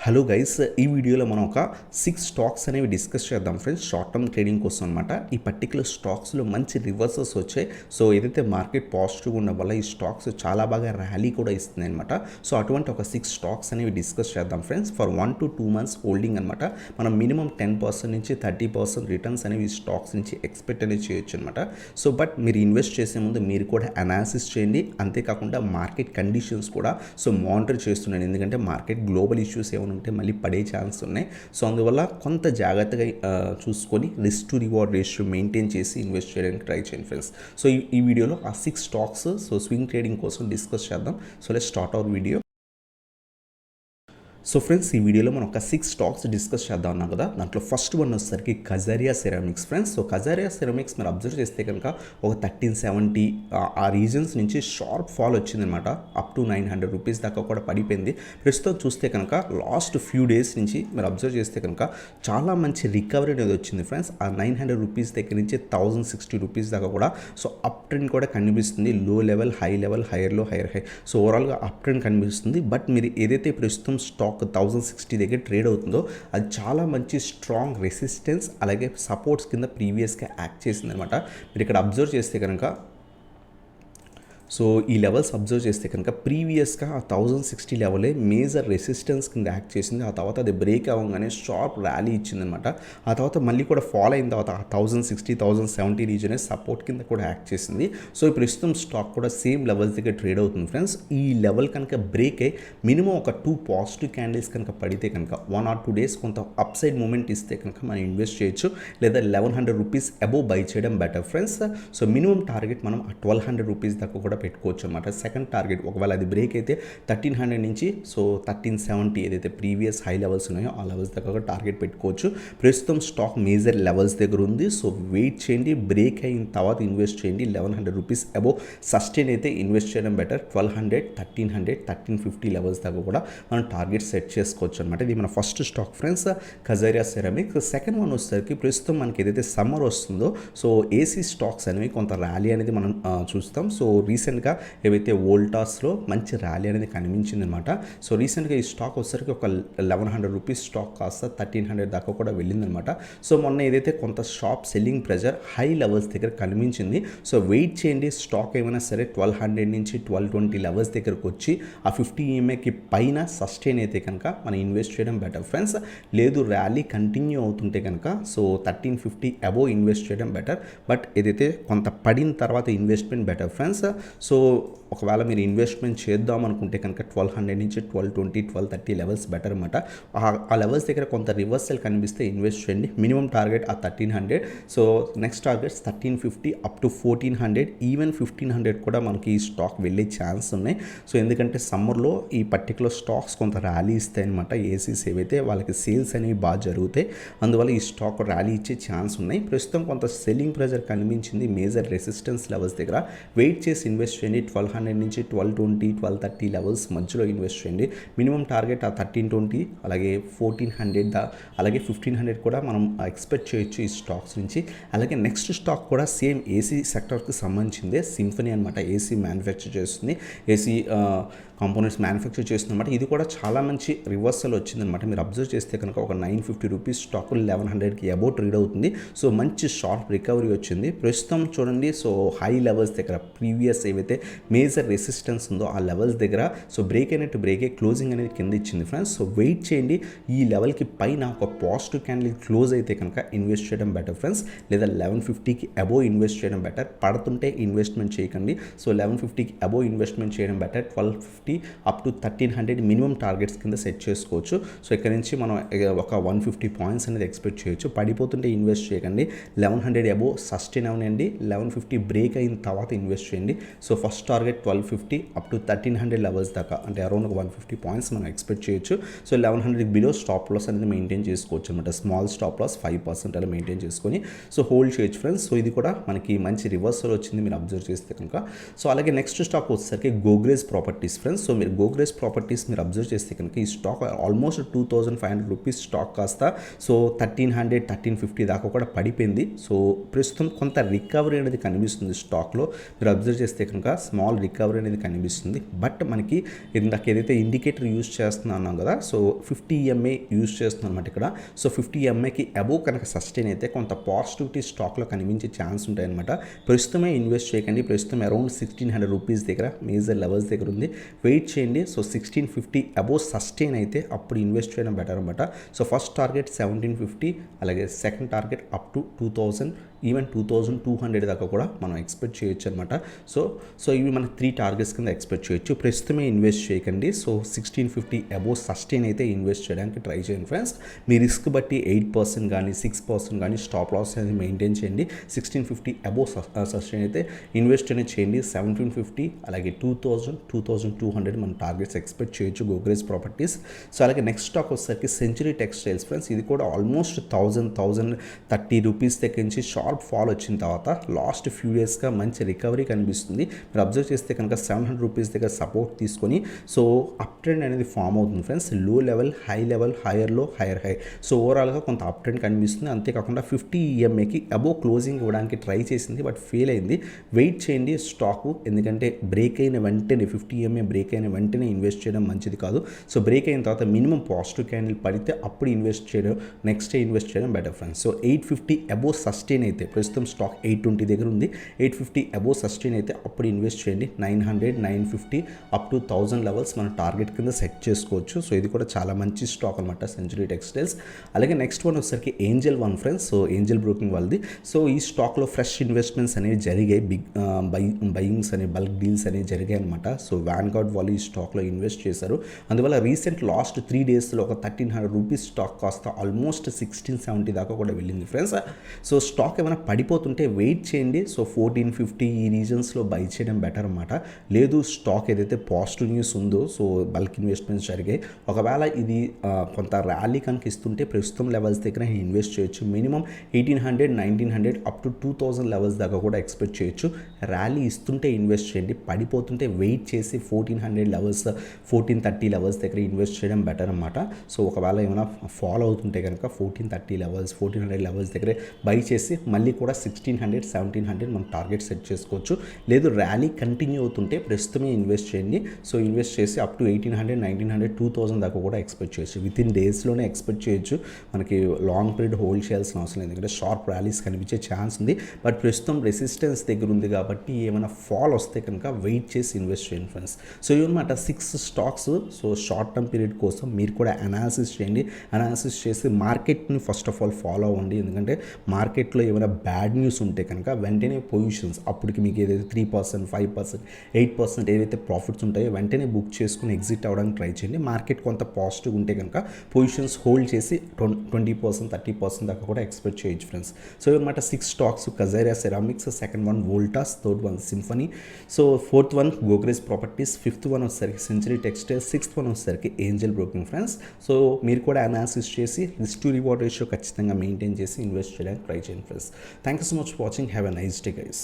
Hello guys, ఈ వీడియోలో మనం ఒక 6 స్టాక్స్ అనేవి డిస్కస్ చేద్దాం ఫ్రెండ్స్. షార్ట్ టర్మ్ ట్రేడింగ్ కోసం అనమాట. ఈ పర్టికులర్ స్టాక్స్లో మంచి రివర్సల్స్ వచ్చాయి. సో ఏదైతే మార్కెట్ పాజిటివ్గా ఉండడం వల్ల ఈ స్టాక్స్ చాలా బాగా ర్యాలీ కూడా ఇస్తుంది అనమాట. సో అటువంటి ఒక 6 స్టాక్స్ అనేవి డిస్కస్ చేద్దాం friends. For 1 to 2 months holding అనమాట. మనం మినిమం 10% నుంచి 30% రిటర్న్స్ అనేవి ఈ స్టాక్స్ నుంచి ఎక్స్పెక్ట్ అనేది చేయొచ్చు అనమాట. సో బట్ మీరు ఇన్వెస్ట్ చేసే ముందు మీరు కూడా అనాలిసిస్ చేయండి. అంతేకాకుండా మార్కెట్ కండిషన్స్ కూడా సో మానిటర్ చేస్తున్నాను. ఎందుకంటే మార్కెట్ గ్లోబల్ ఇష్యూస్ ఏమైనా ఉంటే మళ్ళీ పడే ఛాన్స్ ఉన్నాయి. సో అందువల్ల కొంత జాగ్రత్తగా చూసుకొని risk to reward ratio maintain చేసి ఇన్వెస్ట్ చేయడానికి ట్రై చేయండి ఫ్రెండ్స్. సో ఈ వీడియోలో ఆ 6 స్టాక్స్ సో స్వింగ్ ట్రేడింగ్ కోసం డిస్కస్ చేద్దాం. So let's start our video. So friends, ఈ వీడియోలో మనం ఒక 6 స్టాక్స్ డిస్కస్ చేద్దాం అన్నాం కదా. దాంట్లో ఫస్ట్ వన్ వచ్చేసరికి Kajaria ceramics friends. So Kajaria ceramics మీరు అబ్జర్వ్ చేస్తే కనుక ఒక 1370 ఆ రీజన్స్ నుంచి షార్ప్ ఫాల్ వచ్చిందనమాట. అప్ టు 900 రూపీస్ దాకా కూడా పడిపోయింది. ప్రస్తుతం చూస్తే కనుక లాస్ట్ ఫ్యూ డేస్ నుంచి మీరు అబ్జర్వ్ చేస్తే కనుక చాలా మంచి రికవరీ అనేది వచ్చింది ఫ్రెండ్స్. ఆ 900 రూపీస్ దగ్గర నుంచి 1060 రూపీస్ దాకా కూడా సో అప్ ట్రెండ్ కూడా కనిపిస్తుంది. లో లెవెల్, హై లెవెల్, హైయర్ లో, హైయర్ హై. సో ఓవరాల్గా అప్ ట్రెండ్ కనిపిస్తుంది. బట్ మీరు ఏదైతే ప్రస్తుతం స్టాక్ 1060 దగ్గర ట్రేడ్ అవుతుందో అది చాలా మంచి స్ట్రాంగ్ రెసిస్టెన్స్ అలాగే సపోర్ట్స్ కింద ప్రీవియస్గా యాక్ట్ చేసింది అనమాట. మీరు ఇక్కడ అబ్జర్వ్ చేస్తే కనుక సో ఈ లెవెల్స్ అబ్జర్వ్ చేస్తే కనుక ప్రీవియస్గా ఆ 1060 లెవెలే మేజర్ రెసిస్టెన్స్ కింద యాక్ట్ చేసింది. ఆ తర్వాత అది బ్రేక్ అవ్వగానే షార్ప్ ర్యాలీ ఇచ్చిందనమాట. ఆ తర్వాత మళ్ళీ కూడా ఫాల్ అయిన తర్వాత ఆ 1060, 1070 రీజనే సపోర్ట్ కింద కూడా యాక్ట్ చేసింది. సో ఈ ప్రస్తుతం స్టాక్ కూడా సేమ్ లెవెల్స్ దగ్గర ట్రేడ్ అవుతుంది ఫ్రెండ్స్. ఈ లెవెల్ కనుక బ్రేక్ అయ్యి మినిమం ఒక 2 పాజిటివ్ క్యాండిల్స్ కనుక పడితే కనుక 1 or 2 days కొంత అప్ సైడ్ మూమెంట్ ఇస్తే కనుక మనం ఇన్వెస్ట్ చేయొచ్చు. లేదా 1100 రూపీస్ అబోవ్ బై చేయడం better friends. So minimum target మనం 1200 రూపీస్ దాకా కూడా పెట్టుకోవచ్చు అనమాట. సెకండ్ టార్గెట్ ఒకవేళ అది బ్రేక్ అయితే 1300 నుంచి సో 1370 ఏదైతే ప్రీవియస్ హై లెవెల్స్ ఉన్నాయో ఆ లెవెల్స్ దగ్గర టార్గెట్ పెట్టుకోవచ్చు. ప్రస్తుతం స్టాక్ మేజర్ లెవెల్స్ దగ్గర ఉంది. సో వెయిట్ చేయండి, బ్రేక్ అయిన తర్వాత ఇన్వెస్ట్ చేయండి. 1100 రూపీస్ అబోవ్ సస్టైన్ అయితే ఇన్వెస్ట్ చేయడం బెటర్. 1200, 1300, 1350 లెవెల్స్ దాకా కూడా మనం టార్గెట్ సెట్ చేసుకోవచ్చు అనమాట. ఇది మన first stock friends, Kajaria ceramic. Second one వచ్చేసరికి ప్రస్తుతం మనకి ఏదైతే సమ్మర్ వస్తుందో సో ఏసీ స్టాక్స్ అనేవి కొంత ర్యాలీ అనేది మనం చూస్తాం. సో రీసెంట్గా ఏవైతే వోల్టాస్లో మంచి ర్యాలీ అనేది కనిపించింది అనమాట. సో రీసెంట్గా ఈ స్టాక్ వచ్చేసరికి ఒక 1100 రూపీస్ స్టాక్ కాస్త 1300 దాకా కూడా వెళ్ళిందనమాట. సో మొన్న ఏదైతే కొంత shop selling pressure high levels దగ్గర కనిపించింది. సో వెయిట్ చేయండి, స్టాక్ ఏమైనా సరే 1200 నుంచి 1220 లెవెల్స్ దగ్గరకు వచ్చి ఆ 50 EMAకి పైన సస్టైన్ అయితే కనుక మనం ఇన్వెస్ట్ చేయడం బెటర్ ఫ్రెండ్స్. లేదు ర్యాలీ కంటిన్యూ అవుతుంటే కనుక సో 1350 అబోవ్ ఇన్వెస్ట్ చేయడం బెటర్. బట్ ఏదైతే కొంత పడిన తర్వాత ఇన్వెస్ట్మెంట్ బెటర్ ఫ్రెండ్స్. సో ఒకవేళ మీరు ఇన్వెస్ట్మెంట్ చేద్దాం అనుకుంటే కనుక 1200 నుంచి 1220, 1230 లెవెల్స్ బెటర్ అనమాట. ఆ లెవెల్స్ దగ్గర కొంత రివర్సల్ కనిపిస్తే ఇన్వెస్ట్ చేయండి. మినిమం టార్గెట్ ఆ 1300. So next targets 1350 up to 1400, even 1500 కూడా మనకి ఈ స్టాక్ వెళ్ళే ఛాన్స్ ఉన్నాయి. సో ఎందుకంటే సమ్మర్లో ఈ పర్టికులర్ స్టాక్స్ కొంత ర్యాలీ ఇస్తాయి అనమాట. ఏసీస్ ఏవైతే వాళ్ళకి సేల్స్ అనేవి బాగా జరుగుతాయి. అందువల్ల ఈ స్టాక్ ర్యాలీ ఇచ్చే ఛాన్స్ ఉన్నాయి. ప్రస్తుతం కొంత సెల్లింగ్ ప్రెజర్ కనిపించింది మేజర్ రెసిస్టెన్స్ లెవెల్స్ దగ్గర. వెయిట్ చేసి ఇన్వెస్ట్ చేయండి. 1200 నుంచి 1220, 1230 లెవెల్స్ మధ్యలో ఇన్వెస్ట్ చేయండి. మినిమం టార్గెట్ ఆ 1320 అలాగే 1400 అలాగే 1500 కూడా మనం ఎక్స్పెక్ట్ చేయొచ్చు ఈ స్టాక్స్ నుంచి. అలాగే నెక్స్ట్ స్టాక్ కూడా సేమ్ ఏసీ సెక్టర్కి సంబంధించిందే, సింఫనీ అనమాట. ఏసీ మ్యానుఫ్యాక్చర్ చేస్తుంది, ఏసీ కాంపోనెంట్స్ మ్యానుఫ్యాక్చర్ చేస్తుందన్నమాట. ఇది కూడా చాలా మంచి రివర్సల్ వచ్చిందనమాట. మీరు అబ్జర్వ్ చేస్తే కనుక ఒక 950 రూపీస్ స్టాక్ 1100కి అబౌట్ ట్రేడ్ అవుతుంది. సో మంచి షార్ప్ రికవరీ వచ్చింది. ప్రస్తుతం చూడండి సో హై లెవెల్స్ దగ్గర ప్రీవియస్ ఏవైతే మేజర్ రెసిస్టెన్స్ ఉందో ఆ లెవెల్స్ దగ్గర సో బ్రేక్ అయినట్టు బ్రేక్ అయ్యి క్లోజింగ్ అనేది కింద ఇచ్చింది ఫ్రెండ్స్. సో వెయిట్ చేయండి. ఈ లెవెల్కి పైన ఒక పాజిటివ్ క్యాండిల్ క్లోజ్ అయితే కనుక ఇన్వెస్ట్ చేయడం బెటర్ ఫ్రెండ్స్. లేదా 1150కి అబోవ్ ఇన్వెస్ట్ చేయడం బెటర్. పడుతుంటే ఇన్వెస్ట్మెంట్ చేయకండి. సో 1150కి అబోవ్ ఇన్వెస్ట్మెంట్ చేయడం better. 1250 up to 1300 minimum targets కింద సెట్ చేసుకోవచ్చు. సో ఇక్కడ నుంచి మనం ఒక 150 పాయింట్స్ అనేది ఎక్స్పెక్ట్ చేయొచ్చు. పడిపోతుంటే ఇన్వెస్ట్ చేయకండి. 1100 అబోవ్ సస్టైన్ అవ్వండి. 1150 బ్రేక్ అయిన తర్వాత ఇన్వెస్ట్ చేయండి. So first target 1250 up to 1300 levels దాకా అంటే అరౌండ్ 150 పాయింట్స్ మనం ఎక్స్పెక్ట్ చేయొచ్చు. సో 1100 బిలో స్టాప్ లాస్ అనేది మెయింటైన్ చేసుకోవచ్చు అనమాట. స్మాల్ స్టాప్ లాస్ 5% అలా మెయింటైన్ చేసుకొని సో హోల్డ్ చేయొచ్చు ఫ్రెండ్స్. సో ఇది కూడా మనకి మంచి రివర్సల్ వచ్చింది మీరు అబ్జర్వ్ చేస్తే కనుక. సో అలాగే నెక్స్ట్ స్టాక్ వచ్చేసరికి Godrej properties friends. Friends. So మీరు గోద్రేజ్ ప్రాపర్టీస్ మీరు అబ్జర్వ్ చేస్తే కనుక ఈ స్టాక్ ఆల్మోస్ట్ 2500 రూపీస్ స్టాక్ కాస్త సో 1300 1350 దాకా కూడా పడిపోయింది. సో ప్రస్తుతం కొంత రికవరీ అనేది కనిపిస్తుంది స్టాక్లో. మీరు అబ్జర్వ్ చేస్తే కనుక స్మాల్ రికవరీ అనేది కనిపిస్తుంది. బట్ మనకి ఇందాక ఏదైతే ఇండికేటర్ యూజ్ చేస్తున్నాం కదా, సో 50 EMA యూజ్ చేస్తున్నాం అనమాట ఇక్కడ. సో 50 EMAకి అబోవ్ కనుక సస్టైన్ అయితే కొంత పాజిటివిటీ స్టాక్లో కనిపించే ఛాన్స్ ఉంటాయన్నమాట. ప్రస్తుతమే ఇన్వెస్ట్ చేయకండి. ప్రస్తుతం అరౌండ్ 1600 రూపీస్ దగ్గర మేజర్ లెవెల్స్ దగ్గర ఉంది. వెయిట్ చేయండి. సో 1650 అబోవ్ సస్టైన్ అయితే అప్పుడు ఇన్వెస్ట్ చేయడం బెటర్ అనమాట. సో ఫస్ట్ టార్గెట్ 1750, అలాగే second target up to 2000, even 2200 దాకా కూడా మనం ఎక్స్పెక్ట్ చేయొచ్చు అనమాట. సో ఇవి మన 3 టార్గెట్స్ కింద ఎక్స్పెక్ట్ చేయొచ్చు. ప్రస్తుతమే ఇన్వెస్ట్ చేయకండి. సో 1650 అబోవ్ సస్టైన్ అయితే ఇన్వెస్ట్ చేయడానికి ట్రై చేయండి ఫ్రెండ్స్. మీ రిస్క్ బట్టి 8% కానీ 6% కానీ స్టాప్ లాస్ అనేది మెయింటైన్ చేయండి. 1650 అబోవ్ సస్టైన్ అయితే ఇన్వెస్ట్ అనేది చేయండి. 1750 అలాగే 2200 మన టార్గెట్స్ ఎక్స్పెక్ట్ చేయొచ్చు గోద్రేజ్ ప్రాపర్టీస్. సో అలాగే నెక్స్ట్ స్టాక్ వచ్చేసరికి సెంచురీ టెక్స్టైల్స్ ఫ్రెండ్స్. ఇది కూడా ఆల్మోస్ట్ 1030 రూపీస్ దగ్గర నుంచి షార్ప్ ఫాల్ వచ్చిన తర్వాత లాస్ట్ ఫ్యూ డేస్గా మంచి రికవరీ కనిపిస్తుంది. మీరు అబ్జర్వ్ చేస్తే కనుక 700 రూపీస్ దగ్గర సపోర్ట్ తీసుకొని సో అప్ ట్రెండ్ అనేది ఫామ్ అవుతుంది ఫ్రెండ్స్. లో లెవెల్, హై లెవెల్, హైయర్ లో, హైయర్ హై. సో ఓవరాల్గా కొంత అప్ ట్రెండ్ కనిపిస్తుంది. అంతేకాకుండా 50 EMAకి అబోవ్ క్లోజింగ్ ఇవ్వడానికి ట్రై చేసింది, బట్ ఫెయిల్ అయింది. వెయిట్ చేయండి స్టాకు, ఎందుకంటే బ్రేక్ అయిన వెంటనే 50 EMA బ్రేక్ అయిన వెంటనే ఇన్వెస్ట్ చేయడం మంచిది కాదు. సో బ్రేక్ అయిన తర్వాత మినిమం పాజిటివ్ క్యాండిల్ పడితే అప్పుడు ఇన్వెస్ట్ చేయడం, నెక్స్ట్ డే ఇన్వెస్ట్ చేయడం better friends. So 850 above sustain అయితే ప్రస్తుతం స్టాక్ 820 దగ్గర ఉంది. 850 అబోవ్ సస్టైన్ అయితే అప్పుడు ఇన్వెస్ట్ చేయండి. 900, 950 అప్ టు 1000 లెవెల్స్ మన టార్గెట్ కింద సెట్ చేసుకోవచ్చు. సో ఇది కూడా చాలా మంచి స్టాక్ అనమాట సెంచురీ టెక్స్టైల్స్. అలాగే నెక్స్ట్ వన్ వచ్చేసరికి Angel one friends. So Angel broking వాళ్ళది. సో ఈ స్టాక్లో ఫ్రెష్ ఇన్వెస్ట్మెంట్స్ అనేవి జరిగాయి. బిగ్ బయింగ్స్ అనే బల్క్ డీల్స్ అనేవి జరిగాయి అనమాట. సో వ్యాన్గార్డ్ వాళ్ళు ఈ స్టాక్లో ఇన్వెస్ట్ చేశారు. అందువల్ల రీసెంట్ లాస్ట్ 3 డేస్లో ఒక 1300 రూపీస్ స్టాక్ కాస్త ఆల్మోస్ట్ 1670 దాకా కూడా వెళ్ళింది ఫ్రెండ్స్. సో స్టాక్ ఏమైనా పడిపోతుంటే వెయిట్ చేయండి. సో 1450 ఈ రీజన్స్లో బై చేయడం బెటర్ అనమాట. లేదు స్టాక్ ఏదైతే పాజిటివ్ న్యూస్ ఉందో, సో బల్క్ ఇన్వెస్ట్మెంట్స్ జరిగాయి, ఒకవేళ ఇది కొంత ర్యాలీ కనుక ఇస్తుంటే ప్రస్తుతం లెవెల్స్ దగ్గర ఇన్వెస్ట్ చేయొచ్చు. మినిమం 1800, 1900 అప్ టు 2000 లెవెల్స్ దాకా కూడా ఎక్స్పెక్ట్ చేయొచ్చు. ర్యాలీ ఇస్తుంటే ఇన్వెస్ట్ చేయండి. పడిపోతుంటే వెయిట్ చేసి 1400 లెవెల్స్, 1430 లెవెల్స్ దగ్గర ఇన్వెస్ట్ చేయడం బెటర్ అనమాట. సో ఒకవేళ ఏమైనా ఫాలో అవుతుంటే కనుక 1430 లెవెల్స్, 1400 లెవెల్స్ దగ్గరే బై చేసి మళ్ళీ కూడా 1600, 1700 మనం టార్గెట్ సెట్ చేసుకోవచ్చు. లేదు ర్యాలీ కంటిన్యూ అవుతుంటే ప్రస్తుతమే ఇన్వెస్ట్ చేయండి. సో ఇన్వెస్ట్ చేసి అప్ టు 1800, 1900, 2000 దాకా కూడా ఎక్స్పెక్ట్ చేయొచ్చు. విత్ ఇన్ డేస్లోనే ఎక్స్పెక్ట్ చేయొచ్చు. మనకి లాంగ్ పీరియడ్ హోల్డ్ చేయాల్సిన అవసరం లేదు, ఎందుకంటే షార్ప్ ర్యాలీస్ కనిపించే ఛాన్స్ ఉంది. బట్ ప్రస్తుతం రెసిస్టెన్స్ దగ్గర ఉంది కాబట్టి ఏమైనా ఫాల్ వస్తే కనుక వెయిట్ చేసి ఇన్వెస్ట్ చేయండి ఫ్రెండ్స్. సో ఇవన్నమాట 6 stocks. So short term period కోసం మీరు కూడా అనాలిసిస్ చేయండి. అనాలిసిస్ చేసి మార్కెట్ని ఫస్ట్ ఆఫ్ ఆల్ ఫాలో అవ్వండి. ఎందుకంటే మార్కెట్లో ఏమైనా బ్యాడ్ న్యూస్ ఉంటే కనుక వెంటనే పొజిషన్స్ అప్పటికి మీకు ఏదైతే 3%, 5%, 8% ఏదైతే ప్రాఫిట్స్ ఉంటాయో వెంటనే బుక్ చేసుకుని ఎగ్జిట్ అవ్వడానికి ట్రై చేయండి. మార్కెట్ కొంత పాజిటివ్ ఉంటే కనుక పొజిషన్స్ హోల్డ్ చేసి 20%, 30% దాకా కూడా ఎక్స్పెక్ట్ చేయొచ్చు ఫ్రెండ్స్. సో ఇవన్నమాట 6 stocks. Kajaria ceramics, second one Voltas, third one symphony, so fourth one Godrej properties, fifth one వచ్చేసరికి సెంచురీ టెక్స్టైల్స్, సిక్స్త్ వన్ వచ్చేసరికి ఏంజల్ బ్రోకింగ్ ఫ్రెండ్స్. సో మీరు కూడా అనాలిసిస్ చేసి రిస్క్ టు రివార్డ్ రేషియో ఖచ్చితంగా మెయింటైన్ చేసి ఇన్వెస్ట్ చేయడానికి ట్రై చేయండి friends. Thank you so much for watching. Have a nice day guys.